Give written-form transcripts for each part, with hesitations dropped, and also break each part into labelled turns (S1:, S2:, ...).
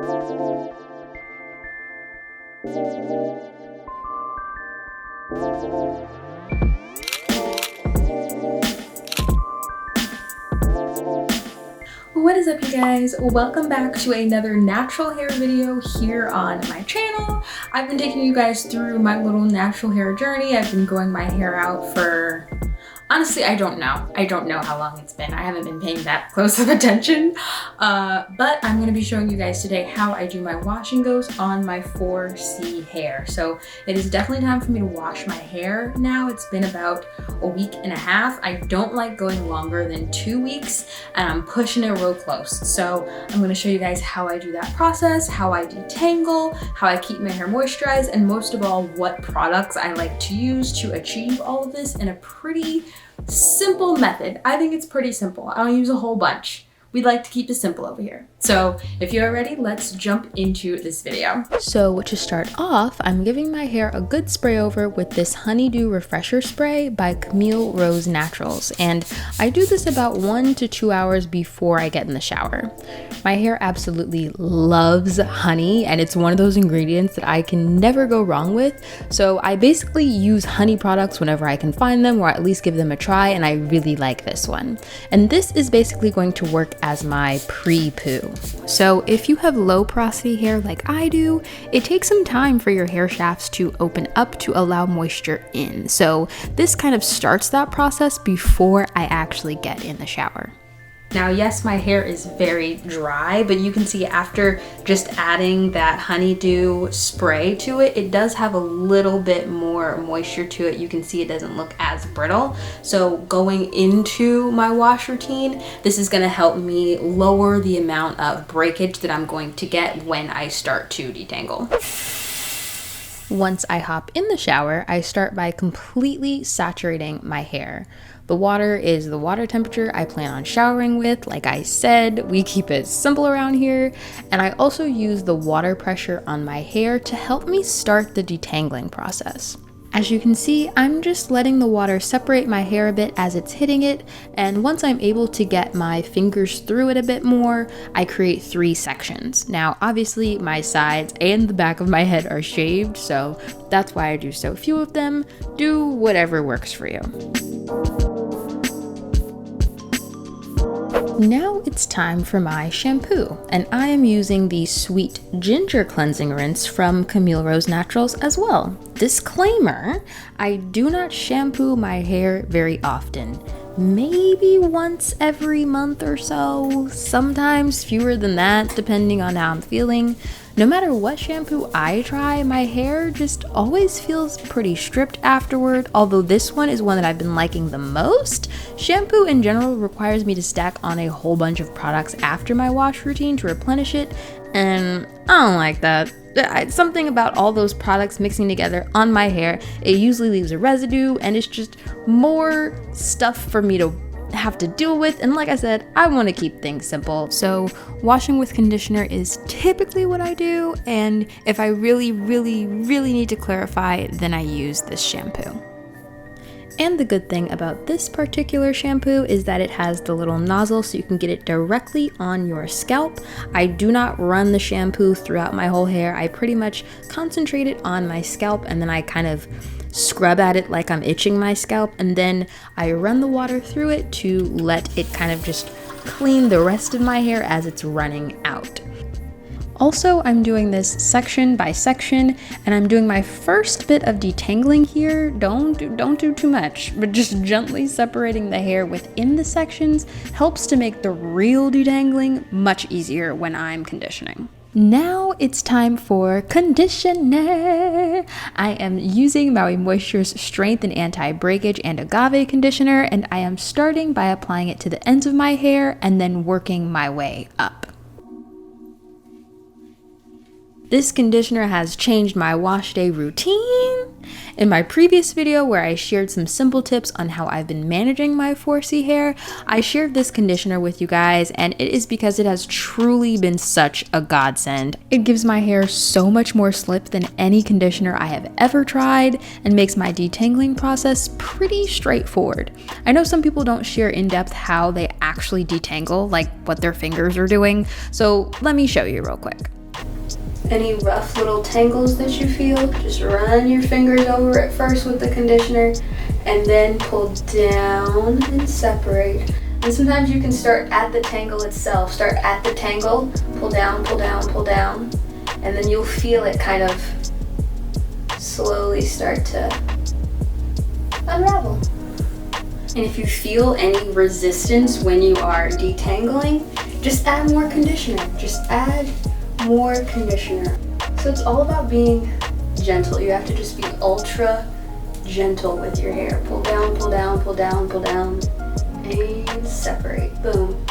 S1: What is up, you guys? Welcome back to another natural hair video here on my channel. I've been taking you guys through my little natural hair journey. I've been growing my hair out for, honestly, I don't know how long it's been. I haven't been paying that close of attention, but I'm gonna be showing you guys today how I do my wash and goes on my 4C hair. So it is definitely time for me to wash my hair now. It's been about a week and a half. I don't like going longer than 2 weeks, and I'm pushing it real close. So I'm gonna show you guys how I do that process, how I detangle, how I keep my hair moisturized, and most of all, what products I like to use to achieve all of this in a pretty simple method. I think it's pretty simple. I don't use a whole bunch. We like to keep it simple over here. So if you're ready, let's jump into this video. So to start off, I'm giving my hair a good spray over with this Honeydew Refresher Spray by Camille Rose Naturals. And I do this about 1 to 2 hours before I get in the shower. My hair absolutely loves honey, and it's one of those ingredients that I can never go wrong with. So I basically use honey products whenever I can find them, or at least give them a try, and I really like this one. And this is basically going to work as my pre-poo. So if you have low porosity hair like I do, it takes some time for your hair shafts to open up to allow moisture in. So this kind of starts that process before I actually get in the shower. Now, yes, my hair is very dry, but you can see after just adding that honeydew spray to it, it does have a little bit more moisture to it. You can see it doesn't look as brittle. So going into my wash routine, this is gonna help me lower the amount of breakage that I'm going to get when I start to detangle. Once I hop in the shower, I start by completely saturating my hair. The water is the water temperature I plan on showering with. Like I said, we keep it simple around here. And I also use the water pressure on my hair to help me start the detangling process. As you can see, I'm just letting the water separate my hair a bit as it's hitting it, and once I'm able to get my fingers through it a bit more, I create 3 sections. Now, obviously, my sides and the back of my head are shaved, so that's why I do so few of them. Do whatever works for you. Now it's time for my shampoo, and I am using the Sweet Ginger Cleansing Rinse from Camille Rose Naturals as well. Disclaimer, I do not shampoo my hair very often. Maybe once every month or so, sometimes fewer than that depending on how I'm feeling. No matter what shampoo I try, my hair just always feels pretty stripped afterward, although this one is one that I've been liking the most. Shampoo in general requires me to stack on a whole bunch of products after my wash routine to replenish it, and I don't like that. Something about all those products mixing together on my hair, it usually leaves a residue, and it's just more stuff for me to have to deal with, and like I said, I want to keep things simple. So washing with conditioner is typically what I do, and if I really need to clarify, then I use this shampoo. And the good thing about this particular shampoo is that it has the little nozzle so you can get it directly on your scalp. I do not run the shampoo throughout my whole hair. I pretty much concentrate it on my scalp, and then I kind of scrub at it like I'm itching my scalp, and then I run the water through it to let it kind of just clean the rest of my hair as it's running out. Also, I'm doing this section by section, and I'm doing my first bit of detangling here. Don't do too much, but just gently separating the hair within the sections helps to make the real detangling much easier when I'm conditioning. Now it's time for conditioner. I am using Maui Moisture's Strength and Anti-Breakage and Agave conditioner, and I am starting by applying it to the ends of my hair and then working my way up. This conditioner has changed my wash day routine. In my previous video where I shared some simple tips on how I've been managing my 4C hair, I shared this conditioner with you guys, and it is because it has truly been such a godsend. It gives my hair so much more slip than any conditioner I have ever tried and makes my detangling process pretty straightforward. I know some people don't share in depth how they actually detangle, like what their fingers are doing, so let me show you real quick. any rough little tangles that you feel, just run your fingers over it first with the conditioner and then pull down and separate. And sometimes you can start at the tangle itself. Start at the tangle, pull down, pull down, pull down, and then you'll feel it kind of slowly start to unravel. And if you feel any resistance when you are detangling, just add more conditioner. Just add more conditioner. So it's all about being gentle. You have to just be ultra gentle with your hair. Pull down, pull down, pull down, pull down, and separate. Boom.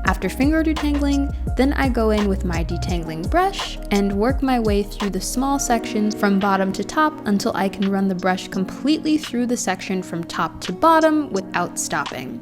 S2: After finger detangling, then I go in with my detangling brush and work my way through the small sections from bottom to top until I can run the brush completely through the section from top to bottom without stopping.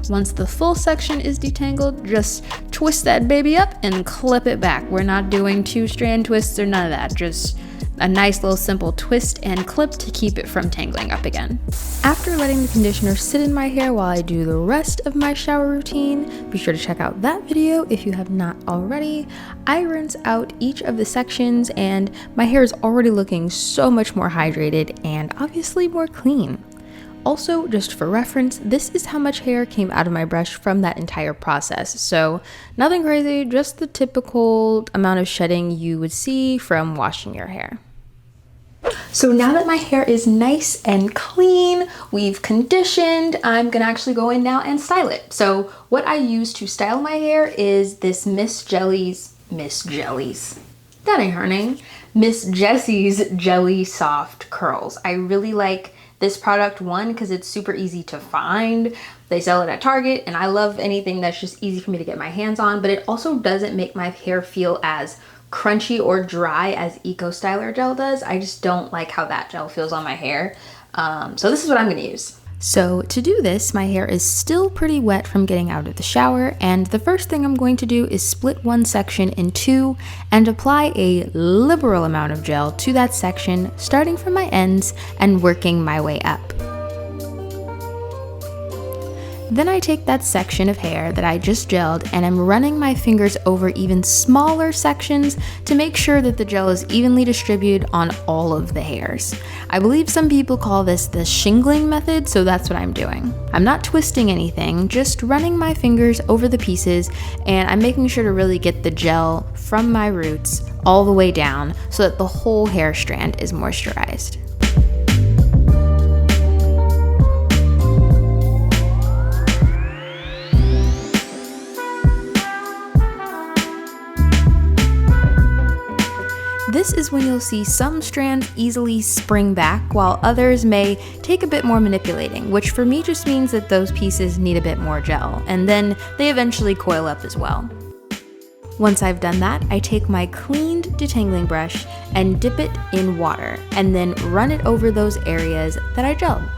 S2: Once the full section is detangled, just twist that baby up and clip it back. We're not doing 2-strand twists or none of that, just a nice little simple twist and clip to keep it from tangling up again. After letting the conditioner sit in my hair while I do the rest of my shower routine, be sure to check out that video if you have not already. I rinse out each of the sections and my hair is already looking so much more hydrated and obviously more clean. Also, just for reference, this is how much hair came out of my brush from that entire process. So nothing crazy, just the typical amount of shedding you would see from washing your hair.
S1: So now that my hair is nice and clean, we've conditioned, I'm gonna actually go in now and style it. So what I use to style my hair is this Miss Jessie's Jelly Soft Curls. I really like this product, one, because it's super easy to find. They sell it at Target, and I love anything that's just easy for me to get my hands on, but it also doesn't make my hair feel as crunchy or dry as Eco Styler gel does. I just don't like how that gel feels on my hair. So this is what I'm gonna use.
S2: So to do this, my hair is still pretty wet from getting out of the shower, and the first thing I'm going to do is split one section in two and apply a liberal amount of gel to that section, starting from my ends and working my way up. Then I take that section of hair that I just gelled and I'm running my fingers over even smaller sections to make sure that the gel is evenly distributed on all of the hairs. I believe some people call this the shingling method, so that's what I'm doing. I'm not twisting anything, just running my fingers over the pieces, and I'm making sure to really get the gel from my roots all the way down so that the whole hair strand is moisturized. This is when you'll see some strands easily spring back, while others may take a bit more manipulating, which for me just means that those pieces need a bit more gel, and then they eventually coil up as well. Once I've done that, I take my cleaned detangling brush and dip it in water, and then run it over those areas that I gelled.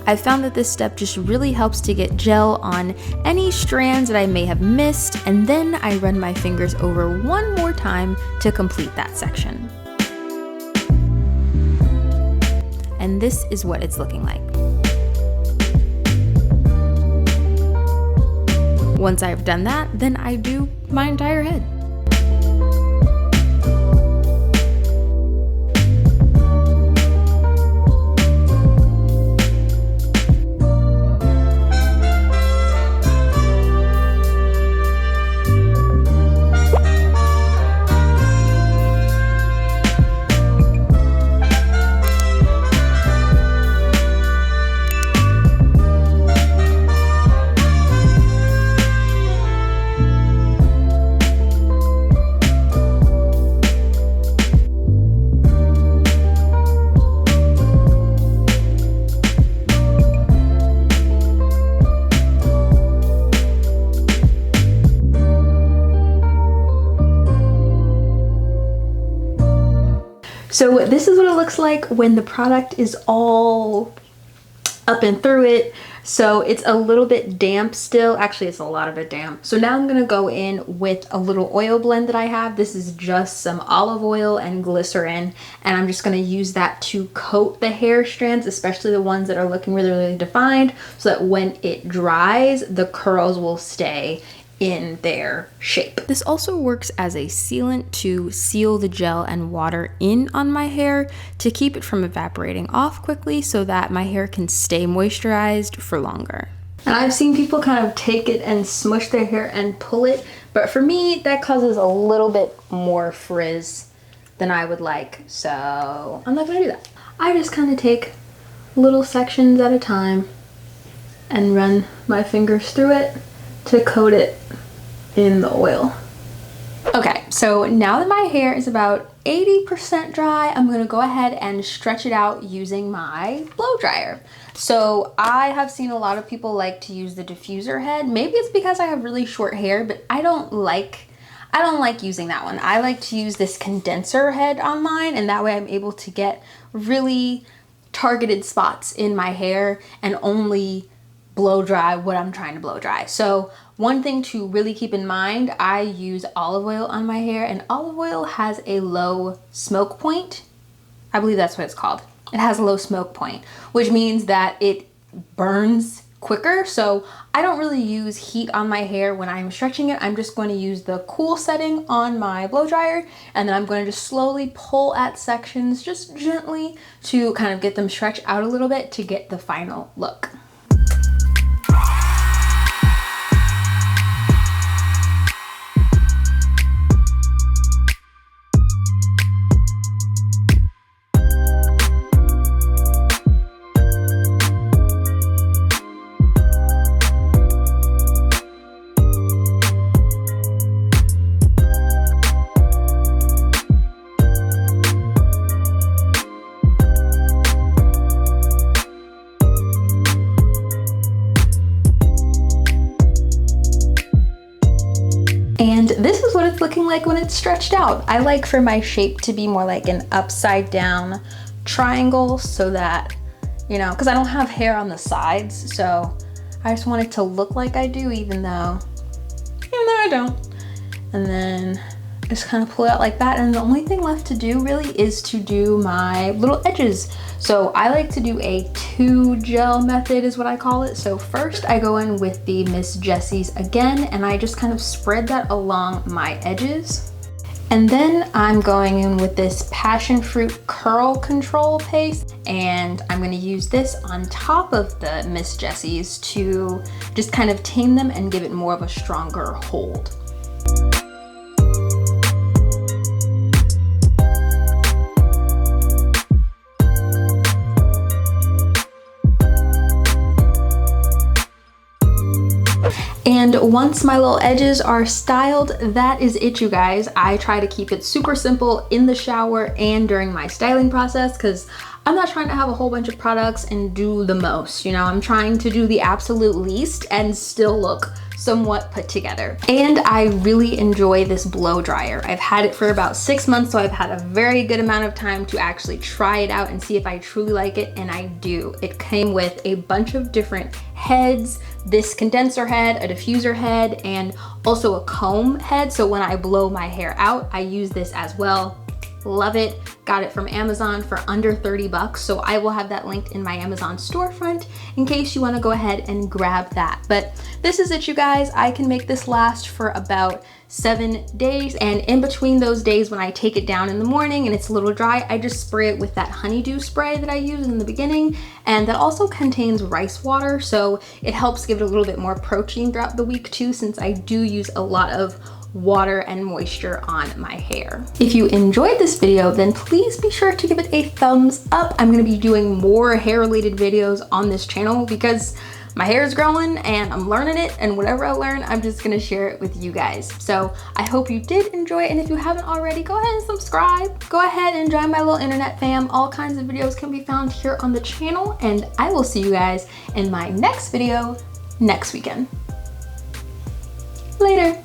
S2: I found that this step just really helps to get gel on any strands that I may have missed, and then I run my fingers over one more time to complete that section. And this is what it's looking like. Once I've done that, then I do my entire head.
S1: So this is what it looks like when the product is all up and through it. So it's a little bit damp still. Actually, it's a lot of it damp. So now I'm gonna go in with a little oil blend that I have. This is just some olive oil and glycerin, and I'm just gonna use that to coat the hair strands, especially the ones that are looking really, really defined, so that when it dries, the curls will stay in their shape. This also works as a sealant to seal the gel and water in on my hair to keep it from evaporating off quickly so that my hair can stay moisturized for longer. And I've seen people kind of take it and smush their hair and pull it, but for me, that causes a little bit more frizz than I would like, so I'm not gonna do that. I just kind of take little sections at a time and run my fingers through it to coat it in the oil. Okay, so now that my hair is about 80% dry, I'm gonna go ahead and stretch it out using my blow dryer. So I have seen a lot of people like to use the diffuser head. Maybe it's because I have really short hair, but I don't like using that one. I like to use this condenser head on mine, and that way I'm able to get really targeted spots in my hair and only blow dry what I'm trying to blow dry. So one thing to really keep in mind, I use olive oil on my hair, and olive oil has a low smoke point. I believe that's what it's called. It has a low smoke point, which means that it burns quicker. So I don't really use heat on my hair when I'm stretching it. I'm just going to use the cool setting on my blow dryer, and then I'm going to just slowly pull at sections, just gently, to kind of get them stretched out a little bit to get the final look. And this is what it's looking like when it's stretched out. I like for my shape to be more like an upside down triangle, so that, you know, because I don't have hair on the sides, so I just want it to look like I do, even though I don't. And then just kind of pull it out like that, and the only thing left to do really is to do my little edges. So I like to do a 2 gel method is what I call it. So first I go in with the Miss Jessie's again, and I just kind of spread that along my edges. And then I'm going in with this passion fruit curl control paste, and I'm going to use this on top of the Miss Jessie's to just kind of tame them and give it more of a stronger hold. And once my little edges are styled, that is it, you guys. I try to keep it super simple in the shower and during my styling process, because I'm not trying to have a whole bunch of products and do the most, you know. I'm trying to do the absolute least and still look somewhat put together. And I really enjoy this blow dryer. I've had it for about 6 months, so I've had a very good amount of time to actually try it out and see if I truly like it, and I do. It came with a bunch of different heads, this condenser head, a diffuser head, and also a comb head. So when I blow my hair out, I use this as well. Love it. Got it from Amazon for under 30 bucks. So I will have that linked in my Amazon storefront in case you want to go ahead and grab that. But this is it, you guys. I can make this last for about 7 days. And in between those days, when I take it down in the morning and it's a little dry, I just spray it with that honeydew spray that I use in the beginning. And that also contains rice water. So it helps give it a little bit more protein throughout the week too, since I do use a lot of water and moisture on my hair. If you enjoyed this video, then please be sure to give it a thumbs up. I'm gonna be doing more hair related videos on this channel because my hair is growing and I'm learning it, and whatever I learn, I'm just gonna share it with you guys. So I hope you did enjoy it, and if you haven't already, go ahead and subscribe. Go ahead and join my little internet fam. All kinds of videos can be found here on the channel, and I will see you guys in my next video next weekend. Later.